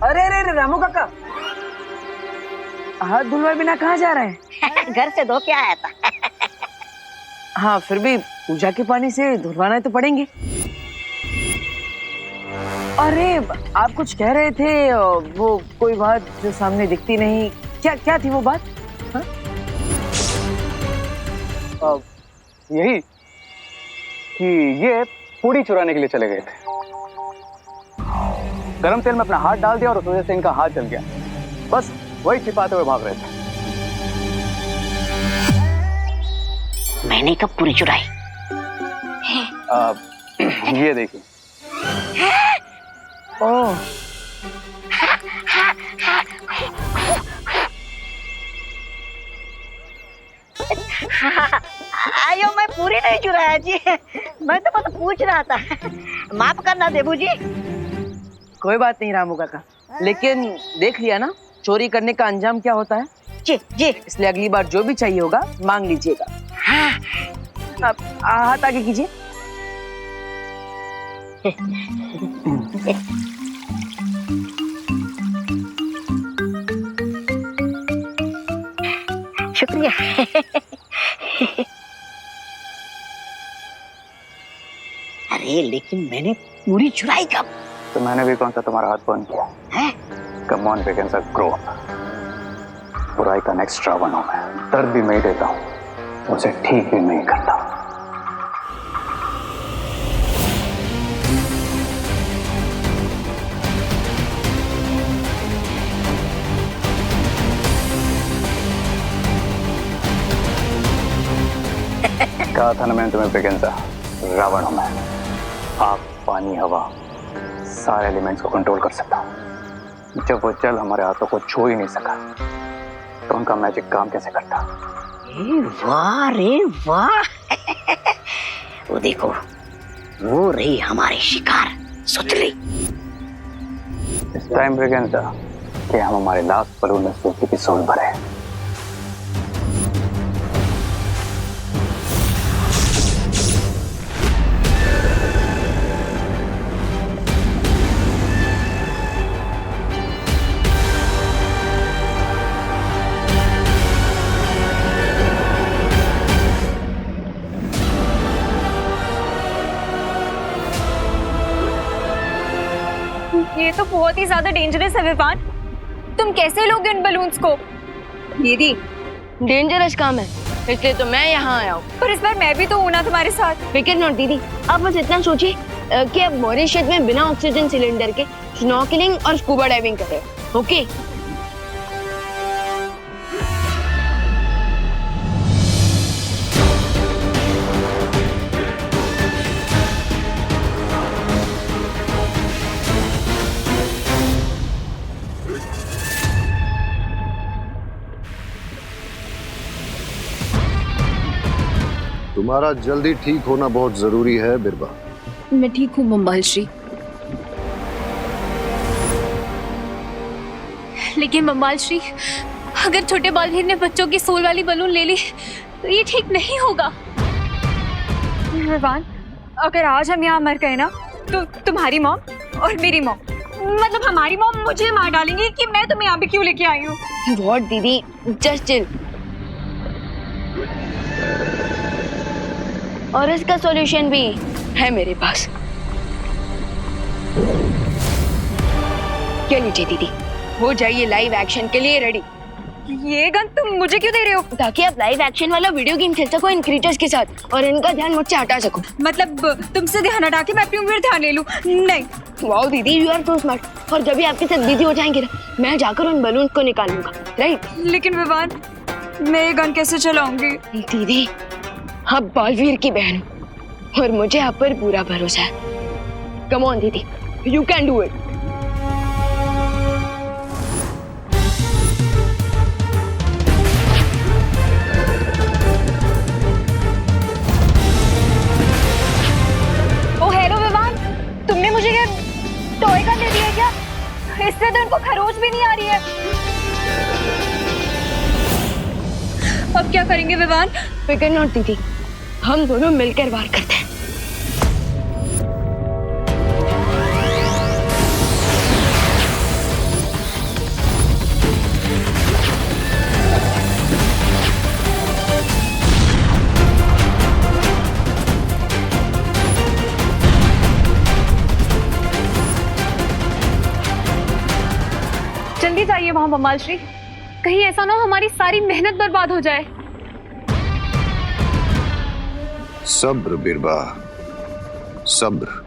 अरे अरे अरे रामू काका, हाथ धुलवाए बिना कहाँ जा रहे हैं? घर से धो के आया था। हाँ फिर भी पूजा के पानी से धुलवाना तो पड़ेंगे। अरे आप कुछ कह रहे थे, वो कोई बात जो सामने दिखती नहीं, क्या क्या थी वो बात? हाँ? यही कि ये पूड़ी चुराने के लिए चले गए थे। गरम तेल में अपना हाथ डाल दिया और उस वजह से इनका हाथ जल गया। बस वही छिपाते हुए भाग रहे थे। मैंने कब पूरी चुराई? ये देखिए। ओह आयो, मैं पूरी नहीं चुराया जी, मैं तो बस पूछ रहा था। माफ करना देबू जी। कोई बात नहीं रामू काका, लेकिन देख लिया ना चोरी करने का अंजाम क्या होता है। जी जी। इसलिए अगली बार जो भी चाहिए होगा मांग लीजिएगा। हाँ। आप हाथ आगे कीजिए। शुक्रिया। अरे लेकिन मैंने पूरी चुराई कब? तो मैंने भी कौन सा तुम्हारा हाथ बंद किया है? Come on begins a grow up. बुराई का नेक्स्ट रावण हूं मैं। दर्द भी मैं ही देता हूं, उसे ठीक भी मैं ही करता हूं। कहा था ना मैंने तुम्हें बिगिंस रावण हूं मैं। आग पानी हवा सारे एलिमेंट्स को कंट्रोल कर सकता हूं। जब वो जल हमारे हाथों को छू ही नहीं सका तो उनका मैजिक काम कैसे करता? वाह रे वाह। वो देखो, वो रही हमारी शिकार सुतली। इस टाइम बिगिंस कि हम हमारे लास्ट बलून में सूची की सोल भरे। ये तो बहुत ही ज्यादा डेंजरस है विवान। तुम कैसे लोगे उन बलून्स को? दीदी डेंजरस काम है, इसलिए तो मैं यहाँ आया हूँ। पर इस बार मैं भी तो हूँ ना तुम्हारे साथ। फिक्र नॉट दीदी, आप बस इतना सोचिए कि आप मॉरिशस में बिना ऑक्सीजन सिलेंडर के स्नॉर्कलिंग और स्कूबा डाइविंग कर रहे हो। ओके? तुम्हारा जल्दी ठीक होना बहुत जरूरी है बिरबा। मैं ठीक हूँ बम्बाल श्री, लेकिन बम्बाल श्री, अगर छोटे बालवीर ने बच्चों की सोल वाली बलून ले ली तो ये ठीक नहीं होगा। विवान, अगर आज हम यहाँ मर गए ना तो तुम्हारी मॉम और मेरी मॉम, मतलब हमारी मॉम मुझे मार डालेंगी कि मैं तुम्हें यहाँ पे क्यों लेके आई हूँ। व्हाट दीदी, जस्ट चिल। और इसका सॉल्यूशन भी है मेरे पास। क्या लीजिए दीदी, हो जाइए लाइव एक्शन के लिए रेडी। ये गन तुम मुझे क्यों दे रहे हो? ताकि आप लाइव एक्शन वाला वीडियो गेम खेल सको इन क्रिएटर्स के साथ और इनका ध्यान मुझसे हटा सको। मतलब तुमसे ध्यान हटा के मैं अपने ऊपर ध्यान ले लूं? नहीं। वाओ दीदी, यू आर सो स्मार्ट। और जब भी आपके साथ बिजी हो जाएंगे ना, मैं जाकर उन बलून को निकाल लूंगा, राइट? लेकिन विवान, मैं ये गन कैसे चलाऊंगी? दीदी, आप बालवीर की बहन हो और मुझे आप पर पूरा भरोसा है। कम ऑन दीदी, you can do it. Oh hello Vivaan, तुमने मुझे ये टॉय गन दे दिया क्या? इससे तो इनको खरोच भी नहीं आ रही है। अब क्या करेंगे विवान? फिकर नॉट दीदी, हम दोनों मिलकर वार करते हैं। जल्दी जाइए वहां बमाल श्री, कहीं ऐसा ना हो हमारी सारी मेहनत बर्बाद हो जाए। सब्र बिरबा, सब्र।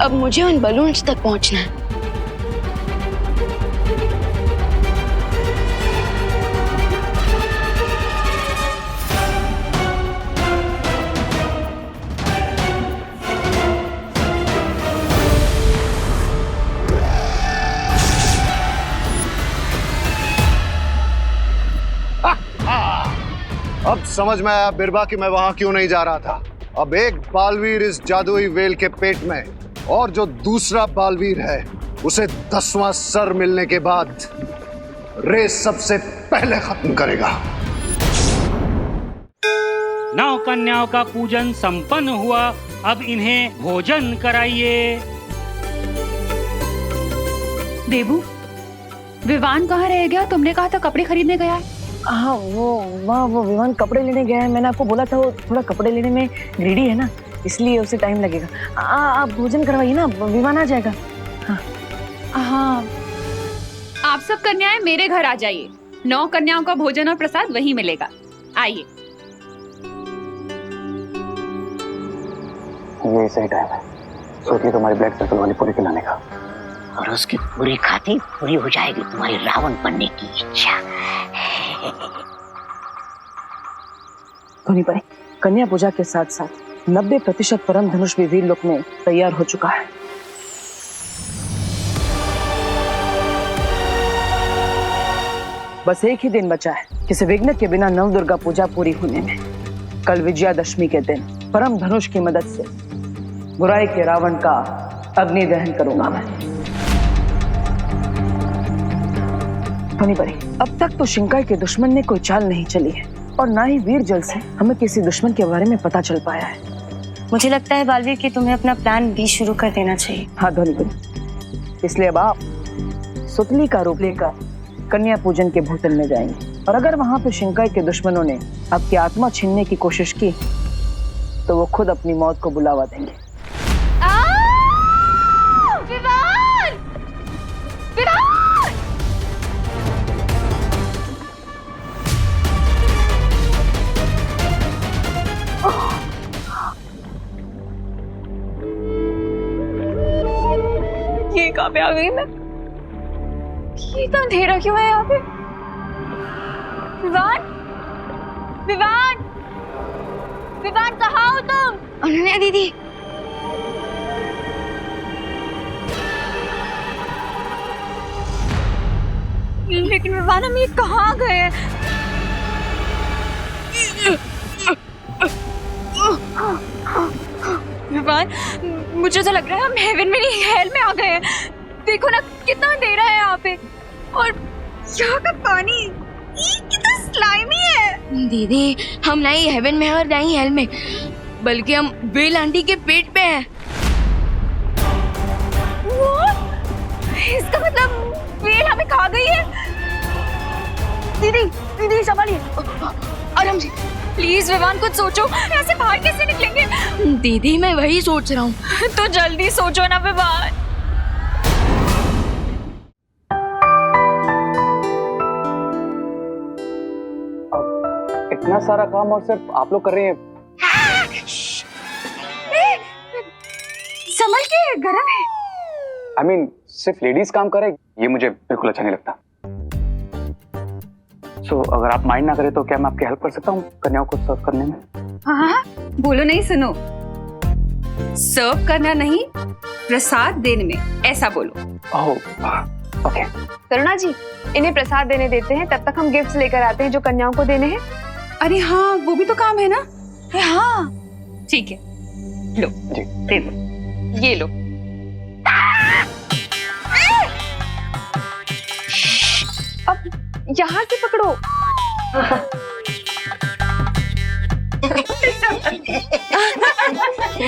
अब मुझे उन बलून्स तक पहुंचना है। अब समझ में आया बिरबा कि मैं वहां क्यों नहीं जा रहा था। अब एक बालवीर इस जादुई वेल के पेट में, और जो दूसरा बालवीर है उसे 10वां सर मिलने के बाद रेस सबसे पहले खत्म करेगा। 9 कन्याओं का पूजन संपन्न हुआ, अब इन्हें भोजन कराइए। देबू, विवान कहाँ रह गया? तुमने कहा था कपड़े खरीदने गया है। हाँ वो विमान कपड़े लेने गया है। मैंने आपको बोला था वो थोड़ा कपड़े लेने में ग्रीडी है ना, इसलिए उसे टाइम लगेगा। आप भोजन करवाइए ना, विमान आ जाएगा। हाँ, आप सब कन्याएं मेरे घर आ जाइए। 9 कन्याओं का भोजन और प्रसाद वहीं मिलेगा। आइए। ये सही टाइम है सोचिए तुम्हारी ब्लड सर्कल वाली पूरी खिलाने का। और उसकी पूरी खाती पूरी हो जाएगी तुम्हारी रावण बनने की इच्छा। धोनी परे, कन्या पूजा के साथ साथ 90% परम धनुष भी वीर लोक में तैयार हो चुका है। बस एक ही दिन बचा है किसी विघ्न के बिना नवदुर्गा पूजा पूरी होने में। कल विजयादशमी के दिन परम धनुष की मदद से बुराई के रावण का अग्नि दहन करूंगा मैं। धोनी परे, अब तक तो शिंकाई के दुश्मन ने कोई चाल नहीं चली है, और ना ही वीर जल से हमें किसी दुश्मन के बारे में पता चल पाया है। मुझे लगता है बालवीर कि तुम्हें अपना प्लान भी शुरू कर देना चाहिए। हाँ धोनी परे, इसलिए अब आप सुतली का रूप लेकर कन्या पूजन के भूतल में जाएंगे, और अगर वहां पे शिंकाई के दुश्मनों ने आपकी आत्मा छीनने की कोशिश की तो वो खुद अपनी मौत को बुलावा देंगे। विवान! विवान! ये कहाँ पे आ गई मैं? ये इतना अंधेरा क्यों है यहाँ पे? विवान! विवान! विवान कहाँ हो तुम? अनन्या दीदी, लेकिन विवान हम ये कहाँ गए? विवान, मुझे तो लग रहा है हम हेवन में नहीं हेल में आ गए हैं। देखो ना कितना अंधेरा है यहाँ पे, और यहाँ का पानी कितना स्लाइमी है। दीदी, हम ना ही हेवन में हैं और ना ही हेल में, बल्कि हम वेल आंटी के पेट पे हैं। इसका मतलब वेल हमें खा गई है। दीदी दीदी संभालिए, आराम से। प्लीज विवान कुछ सोचो, ऐसे बाहर कैसे निकलेंगे? दीदी मैं वही सोच रहा हूँ। तो जल्दी सोचो ना विवान। इतना सारा काम और सिर्फ आप लोग कर रहे हैं। संभल के, गरम है। I mean, सिर्फ लेडीज काम करे ये मुझे बिल्कुल अच्छा नहीं लगता। So, अगर आप माइंड ना करें तो क्या मैं आपकी हेल्प कर सकता हूँ कन्याओं को सर्व करने में? हाँ, बोलो नहीं, सुनो। सर्व करना नहीं, प्रसाद देने में, ऐसा बोलो। ओह, ओके। करुणा जी, इन्हें प्रसाद देने देते हैं, तब तक हम गिफ्ट्स लेकर आते हैं जो कन्याओं को देने हैं। अरे हाँ, वो भी तो काम है ना। हाँ, ठीक है, लो जी दे दो, ये लो। अब यहाँ से पकड़ो।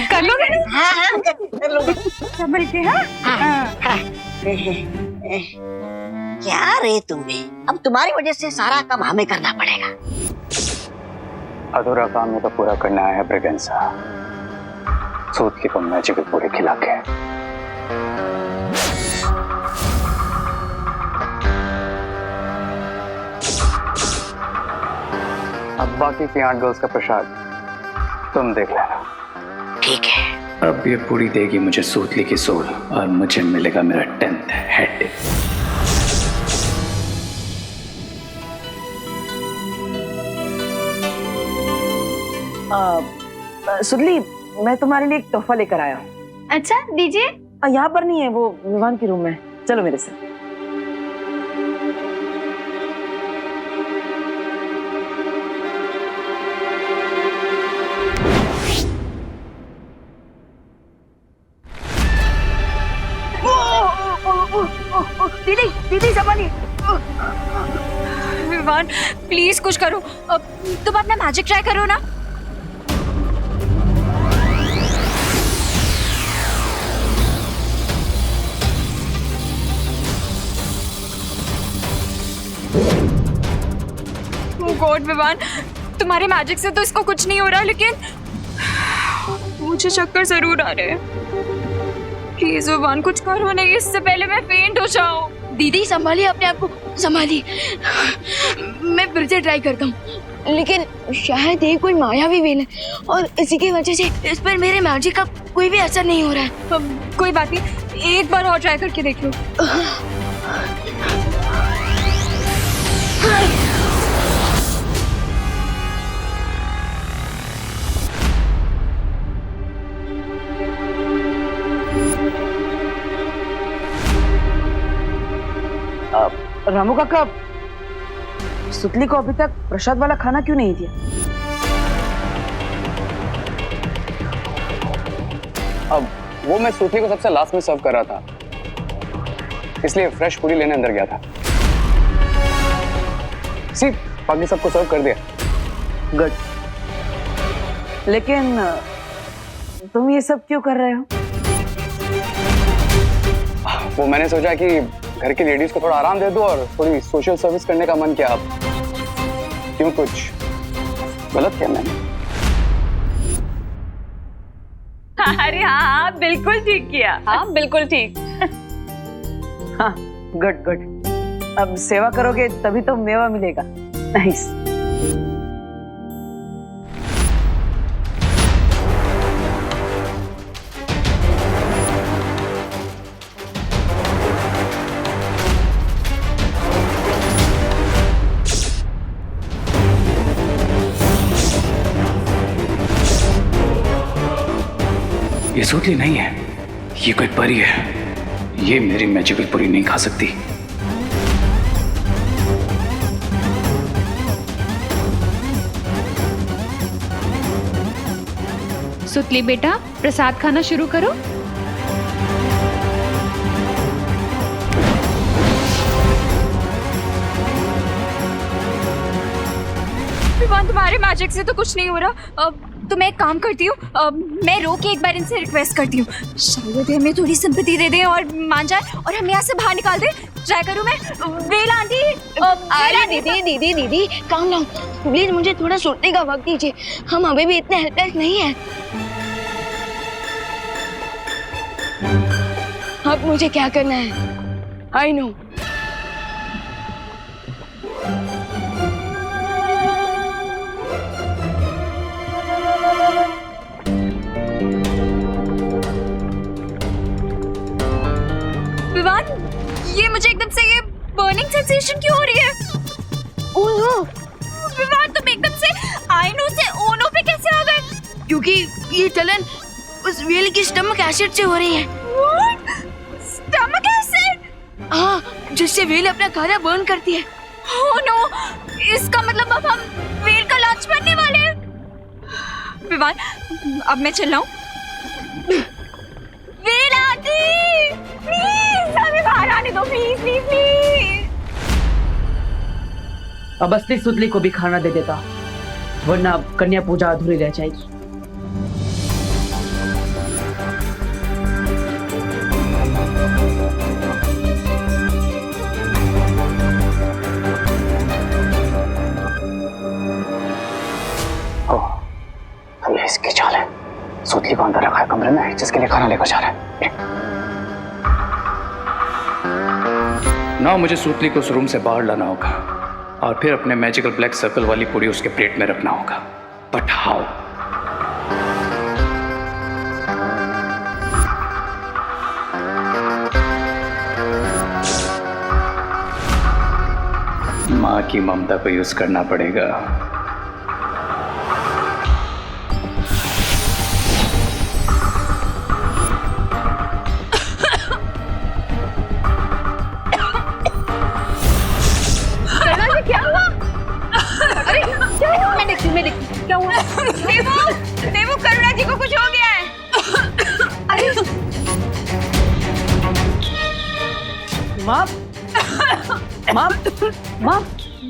कर लोगे ना? हाँ कर लो। संभल के। हाँ, क्या रे तुम्हें, अब तुम्हारी वजह से सारा काम हमें करना पड़ेगा। अधूरा काम में तो पूरा करना है ब्रिगेंसा। सूत की को मैजिक पूरे खिला के। अब बाकी की 8 गर्ल्स का प्रसाद तुम देख लेना। ठीक है। अब ये पूरी देगी मुझे सूतली की सोल और मुझे मिलेगा मेरा 10th हेड। सुतली, मैं तुम्हारे लिए एक तोहफा लेकर आया हूँ। अच्छा दीजिए। यहाँ पर नहीं है, वो विवान के रूम में। चलो मेरे से। दीदी दीदी संभालिए। विवान प्लीज कुछ करो। अब तुम अपना मैजिक ट्राई करो ना। ओह गॉड विवान, तुम्हारे मैजिक से तो इसको कुछ नहीं हो रहा, लेकिन मुझे चक्कर जरूर आ रहे हैं। प्लीज विवान कुछ करो नहीं, इससे पहले मैं फेंट हो जाऊं। दीदी संभालिए अपने आप को, संभालिए। मैं फिर से ट्राई करता हूँ, लेकिन शायद ये कोई मायावी वेल है और इसी की वजह से इस पर मेरे मैजिक का कोई भी असर नहीं हो रहा है। अब कोई बात नहीं, एक बार और ट्राई करके देख लो। रामू काका, सुतली को अभी तक प्रसाद वाला खाना क्यों नहीं दिया? अब वो मैं सूतली को सबसे लास्ट में सर्व कर रहा था, इसलिए फ्रेश पूरी लेने अंदर गया था। सी बाकी सबको सर्व कर दिया। गुड। लेकिन तुम ये सब क्यों कर रहे हो? वो मैंने सोचा कि घर की लेडीज को थोड़ा आराम दे दो और थोड़ी सोशल सर्विस करने का मन किया। अब क्यों, कुछ गलत किया मैंने? अरे हाँ, बिल्कुल ठीक किया। हाँ बिल्कुल ठीक। हाँ, गुड गुड। अब सेवा करोगे तभी तो मेवा मिलेगा। नाइस। ये सूतली नहीं है, ये कोई परी है। ये मेरी मैजिकल पूरी नहीं खा सकती। सुतली बेटा, प्रसाद खाना शुरू करो। विवान तुम्हारे मैजिक से तो कुछ नहीं हो रहा। अब तो मैं एक काम करती हूँ, मैं रो के एक बार इनसे रिक्वेस्ट करती हूँ, शायद हमें थोड़ी सिंपैथी दे दें और मान जाए और हम यहाँ से बाहर निकाल दें। ट्राई करूँ मैं? वेल आंटी, अरे दीदी दीदी दीदी काम डाउन प्लीज, मुझे थोड़ा सोचने का वक्त दीजिए। हम अभी भी इतने हेल्पलेस नहीं है। अब मुझे क्या करना है? I know. विवान, ये मुझे एकदम से ये बर्निंग सेंसेशन क्यों हो रही है? ओह विवान, तुम एकदम से आई नो से ओनो पे कैसे आ गए? क्योंकि ये जलन उस वेल की स्टमक एसिड से हो रही है। Stomach acid? हाँ, जिससे वेल अपना खाना बर्न करती है। ओह नो, इसका मतलब अब हम वेल का लाच बनने वाले हैं। विवान, अब मैं चिल्लाऊं? वेल आंटी, प्लीज हमें बाहर आने दो, प्लीज प्लीज प्लीज। अब असली सुतली को भी खाना दे देता, वरना अब कन्या पूजा अधूरी रह जाएगी। ये इसकी चाल है। सूतली को अंदर रखा है कमरे में, जिसके लिए खाना लेकर जा रहा है। ना मुझे सूतली को उस रूम से बाहर लाना होगा, और फिर अपने मैजिकल ब्लैक सर्कल वाली पूरी उसके प्लेट में रखना होगा। But how? माँ की ममता को यूज करना पड़ेगा। क्या हुआ? देवू, करुणा जी को कुछ हो गया है। अरे माँ माँ माँ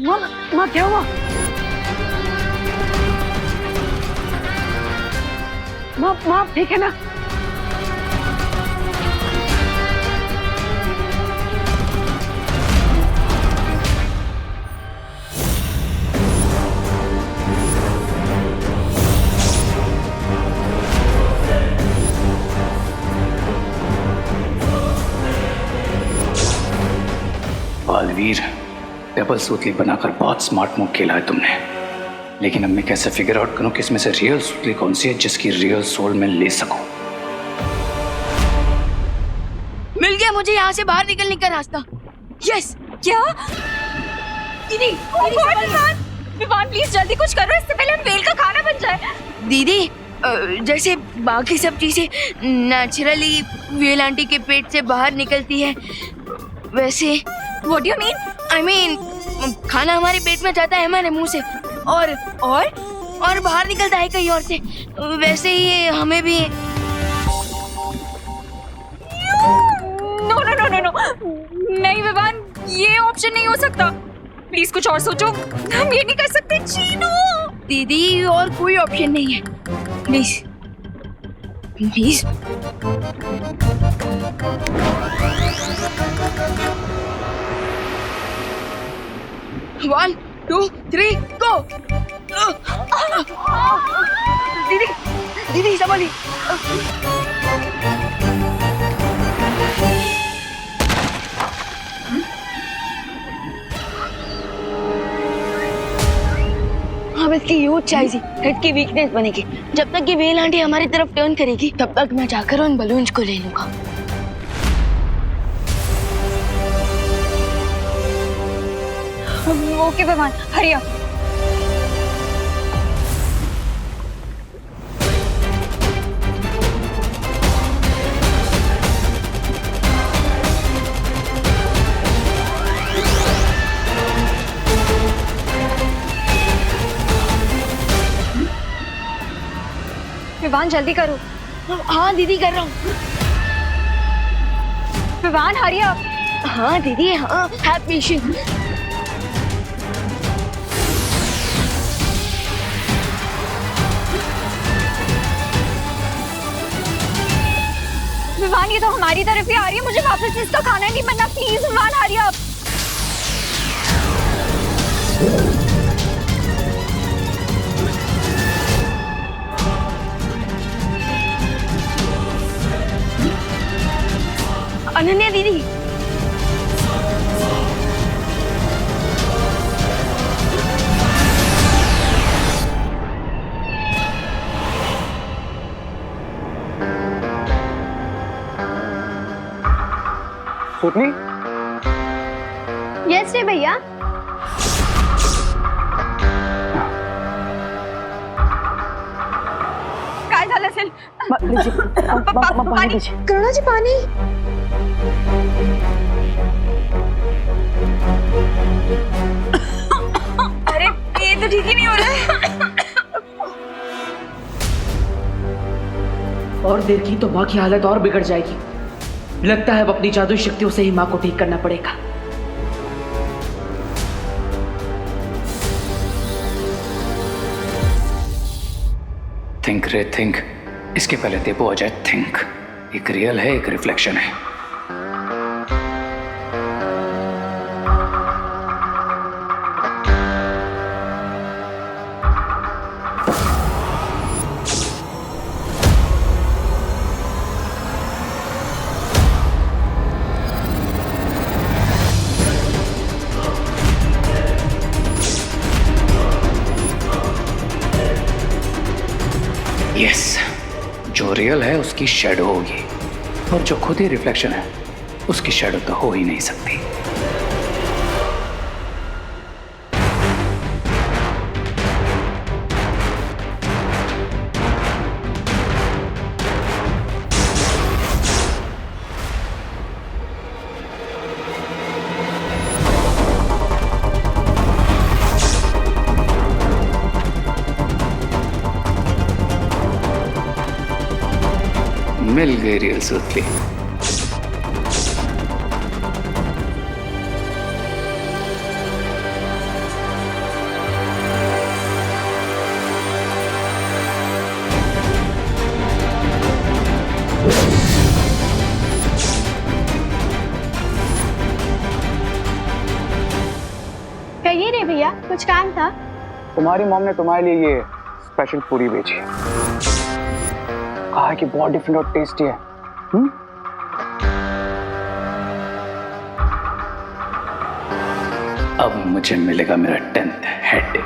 माँ माँ क्या हुआ? माँ माँ ठीक है ना? बालवीर, डबल सूतली बनाकर बहुत स्मार्ट मूव खेला है तुमने, लेकिन अब मैं कैसे फिगर आउट करूं कि इसमें से रियल सूतली कौन सी है जिसकी रियल सोल मैं ले सकूं? मिल गया मुझे यहाँ से बाहर निकलने का रास्ता। यस। क्या? दीदी, विवान प्लीज जल्दी कुछ करो, इससे पहले हम वेल का खाना बन जाए। दीदी, जैसे बाकी सब चीजें नेचुरली वेल आंटी के पेट से बाहर निकलती है, वैसे What do you mean? I mean, खाना हमारे पेट में जाता है हमारे मुंह से और बाहर निकलता है कहीं और से, वैसे ही हमें भी। नो नहीं विवान, ये ऑप्शन नहीं हो सकता। प्लीज कुछ और सोचो, हम ये नहीं कर सकते। चीनू दीदी, और कोई ऑप्शन नहीं है, प्लीज प्लीज। One, 2, 3, go! दीदी संभालिए। अब इसकी यूज चाहिए, हेड की वीकनेस बनेगी। जब तक ये वेल आंटी हमारी तरफ टर्न करेगी, तब तक मैं जाकर उन बलून्स को ले लूंगा। Okay Vivaan, hurry up. Vivaan जल्दी करो। हाँ दीदी, कर रहा हूँ। Vivaan hurry up. हाँ दीदी, हाँ, हैव पेशेंस। विवान, ये तो हमारी तरफ ही आ रही है, मुझे वापस इसका खाना नहीं बनना। Please Vivaan hurry up. Ananya दीदी, सूतली? यस रे भैया। काय झालं असेल? पाणी दीजिए। करुणा जी पानी। अरे ये तो ठीक ही नहीं हो रहा है। और देर की तो माँ की हालत और बिगड़ जाएगी। लगता है अब अपनी जादुई शक्तियों से ही माँ को ठीक करना पड़ेगा। थिंक रे थिंक, इसके पहले देवो आ जाए थिंक। एक रियल है, एक रिफ्लेक्शन है। की शैडो होगी, और जो खुद ही रिफ्लेक्शन है उसकी शैडो तो हो ही नहीं सकती। मिल गई रियल सुतली। कहिए रे भैया, कुछ काम था? तुम्हारी मॉम ने तुम्हारे लिए ये स्पेशल पूरी भेजी है, कहा है कि बहुत डिफरेंट और टेस्टी है। अब मुझे मिलेगा मेरा 10th हेड।